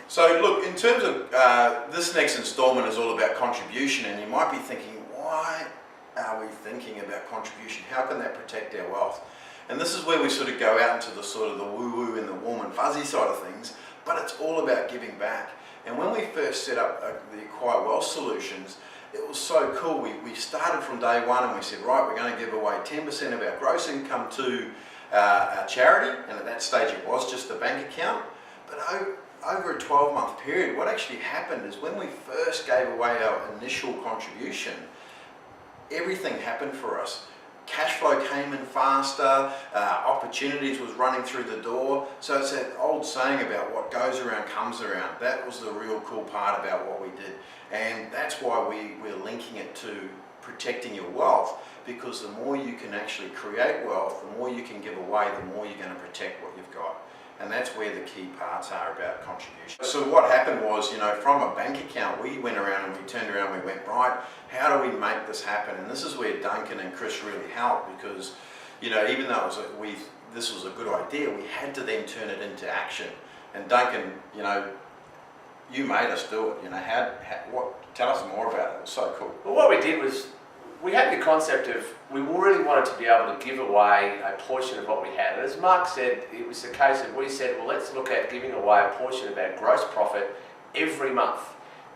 So look, in terms of this next instalment is all about contribution, and you might be thinking, why are we thinking about contribution? How can that protect our wealth? And this is where we sort of go out into the sort of the woo-woo and the warm and fuzzy side of things, but it's all about giving back. And when we first set up the Acquire Wealth Solutions, it was so cool. We started from day one and we said, right, we're going to give away 10% of our gross income to our charity, and at that stage it was just a bank account. But over a 12-month period, what actually happened is when we first gave away our initial contribution, everything happened for us. Cash flow came in faster, opportunities was running through the door. So it's that old saying about what goes around comes around. That was the real cool part about what we did. And that's why we're linking it to protecting your wealth, because the more you can actually create wealth, the more you can give away, the more you're going to protect what you've got. And that's where the key parts are about contribution. So what happened was, from a bank account, we went around and we turned around and we went, right, how do we make this happen? And this is where Duncan and Chris really helped, because, even though this was a good idea, we had to then turn it into action. And Duncan, you made us do it. Tell us more about it. It was so cool. Well, what we did was, we had the concept of, we really wanted to be able to give away a portion of what we had. And as Mark said, it was a case of, we said, well, let's look at giving away a portion of our gross profit every month.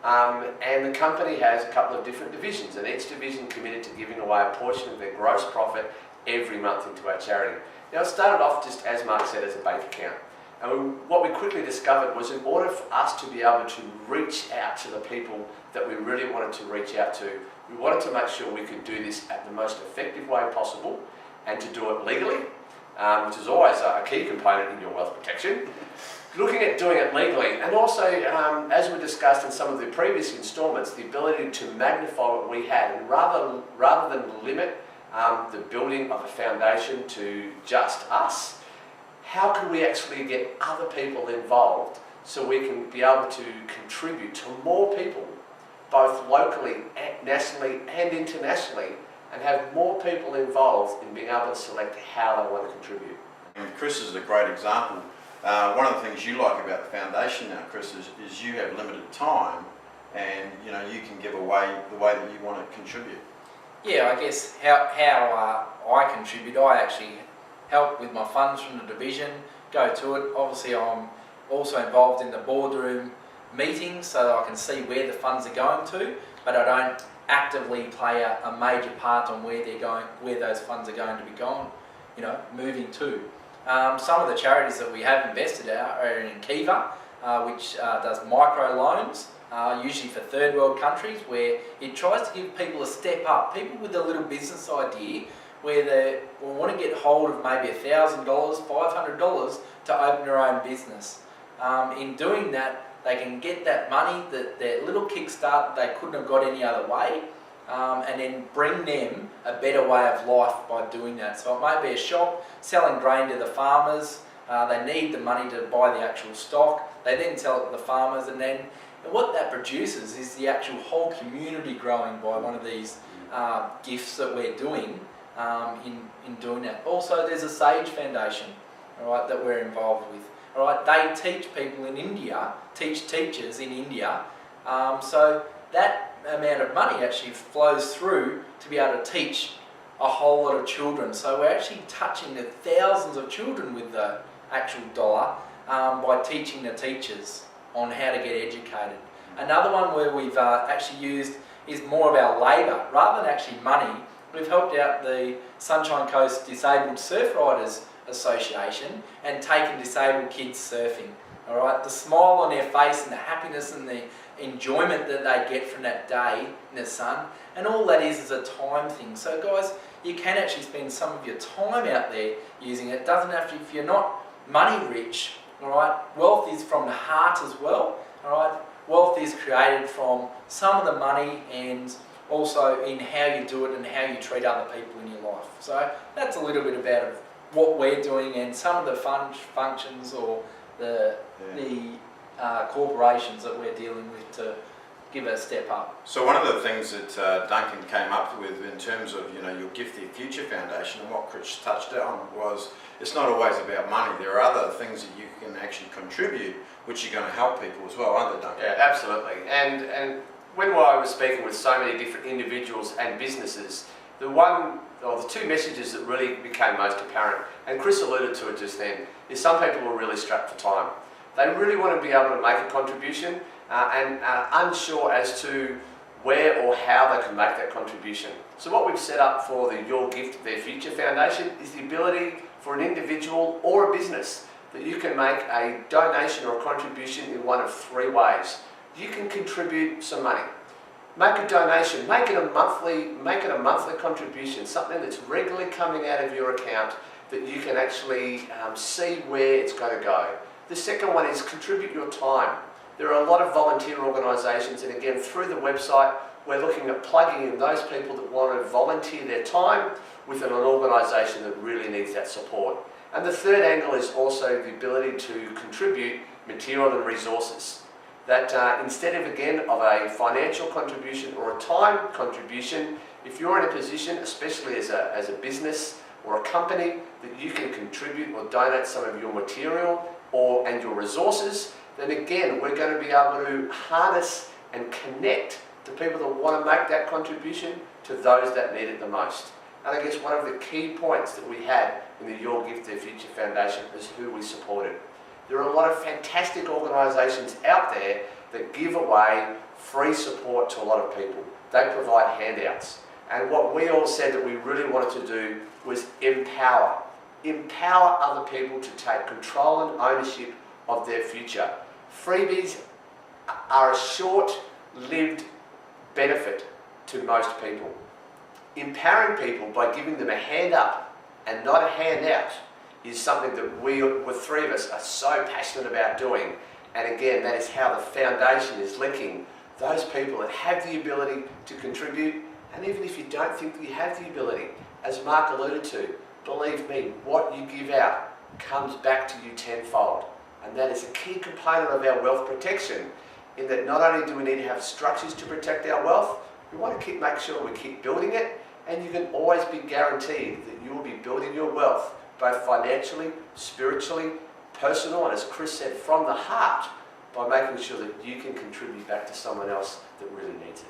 And the company has a couple of different divisions, and each division committed to giving away a portion of their gross profit every month into our charity. Now, it started off just, as Mark said, as a bank account. And what we quickly discovered was, in order for us to be able to reach out to the people that we really wanted to reach out to, we wanted to make sure we could do this at the most effective way possible and to do it legally, which is always a key component in your wealth protection. Looking at doing it legally, and also, as we discussed in some of the previous installments, the ability to magnify what we had, and rather than limit the building of a foundation to just us, how can we actually get other people involved so we can be able to contribute to more people, both locally, nationally and internationally, and have more people involved in being able to select how they want to contribute. And Chris is a great example. One of the things you like about the foundation now, Chris, is you have limited time, and you can give away the way that you want to contribute. Yeah, I guess how I contribute, I actually help with my funds from the division, go to it. Obviously, I'm also involved in the boardroom meetings so that I can see where the funds are going to, but I don't actively play a major part on where they're going, where those funds are going to be going, moving to. Some of the charities that we have invested are in Kiva, which does micro loans, usually for third world countries, where it tries to give people a step up, people with a little business idea, where they want to get hold of maybe $1,000, $500 to open their own business. In doing that, they can get that money, that little kickstart they couldn't have got any other way, and then bring them a better way of life by doing that. So it may be a shop selling grain to the farmers. They need the money to buy the actual stock. They then sell it to the farmers, and what that produces is the actual whole community growing by one of these gifts that we're doing in doing that. Also, there's a Sage Foundation, all right, that we're involved with. All right, they teach people in India, teach teachers in India, so that amount of money actually flows through to be able to teach a whole lot of children. So we're actually touching the thousands of children with the actual dollar by teaching the teachers on how to get educated. Another one where we've actually used is more of our labour. Rather than actually money, we've helped out the Sunshine Coast Disabled Surf Riders Association and taken disabled kids surfing. All right, the smile on their face and the happiness and the enjoyment that they get from that day in the sun, and all that is a time thing. So guys, you can actually spend some of your time out there using it. It doesn't have to, if you're not money rich, all right, wealth is from the heart as well. All right, wealth is created from some of the money and also in how you do it and how you treat other people in your life. So that's a little bit about what we're doing and some of the functions or the corporations that we're dealing with to give it a step up. So one of the things that Duncan came up with in terms of your Gift Their Future Foundation, and what Chris touched on, was it's not always about money. There are other things that you can actually contribute which are going to help people as well, aren't they, Duncan? Yeah, absolutely. And when I was speaking with so many different individuals and businesses, the two messages that really became most apparent, and Chris alluded to it just then, is some people are really strapped for time. They really want to be able to make a contribution and are unsure as to where or how they can make that contribution. So what we've set up for the Your Gift Their Future Foundation is the ability for an individual or a business that you can make a donation or a contribution in one of three ways. You can contribute some money. Make a donation, make it a monthly contribution, something that's regularly coming out of your account that you can actually see where it's going to go. The second one is contribute your time. There are a lot of volunteer organisations, and again through the website we're looking at plugging in those people that want to volunteer their time within an organisation that really needs that support. And the third angle is also the ability to contribute material and resources. That instead of a financial contribution or a time contribution, if you're in a position, especially as a business or a company, that you can contribute or donate some of your material and your resources, then again we're going to be able to harness and connect the people that want to make that contribution to those that need it the most. And I guess one of the key points that we had in the Your Gift Their Future Foundation is who we supported. There are a lot of fantastic organisations out there that give away free support to a lot of people. They provide handouts. And what we all said that we really wanted to do was empower. Empower other people to take control and ownership of their future. Freebies are a short-lived benefit to most people. Empowering people by giving them a hand up and not a hand out is something that the three of us are so passionate about doing. And again, that is how the foundation is linking those people that have the ability to contribute, and even if you don't think that you have the ability, as Mark alluded to, believe me, what you give out comes back to you tenfold. And that is a key component of our wealth protection, in that not only do we need to have structures to protect our wealth, we want to make sure we keep building it, and you can always be guaranteed that you will be building your wealth, both financially, spiritually, personal, and as Chris said, from the heart, by making sure that you can contribute back to someone else that really needs it.